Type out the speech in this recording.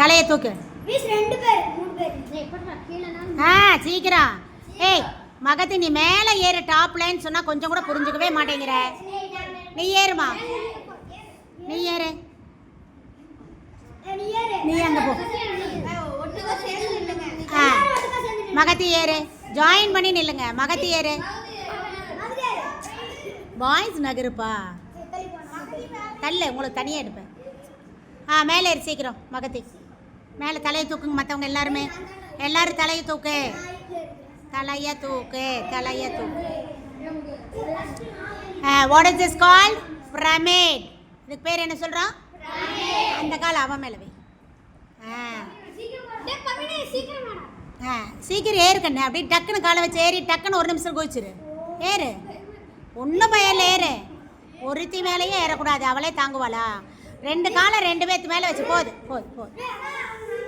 தலையை தூக்கு. சீக்கிரம். ஏய் மகத்தி, நீ மேலே ஏறு டாப்லன்னு சொன்னால் கொஞ்சம் கூட புரிஞ்சுக்கவே மாட்டேங்கிற. நீ ஏறுமா, நீ ஏறு. நீ அங்கே போ. மகத்தி ஏறு, ஜாயின் பண்ணி நில்லுங்க. மகத்தி ஏறு. பாய்ஸ் நகருப்பா, தள்ள உங்களுக்கு தனியாக எடுப்பேன். மேலே ஏறு சீக்கிரம். மகத்தி மேலே தலையை தூக்குங்க. மற்றவங்க எல்லாருமே, எல்லாரும் தலையை தூக்கு, தலையை தூக்கு, தலையை தூக்கு. What is this call? Pyramid. இதுக்கு பேர் என்ன சொல்கிறோம்? அந்த கால் அவன் மேலே வை. சீக்கிரம் ஏறு கண்ணு. அப்படி டக்குன்னு காலை வச்சு ஏறி டக்குன்னு ஒரு நிமிஷம் கோச்சிரு. ஏறு, ஒன்றும் பயனில்லை, ஏறு. ஒருத்தி மேலேயே ஏறக்கூடாது, அவளே தாங்குவாளா? 2 காலை 2 பேர்த்து மேலே வச்சு. போது போது போது.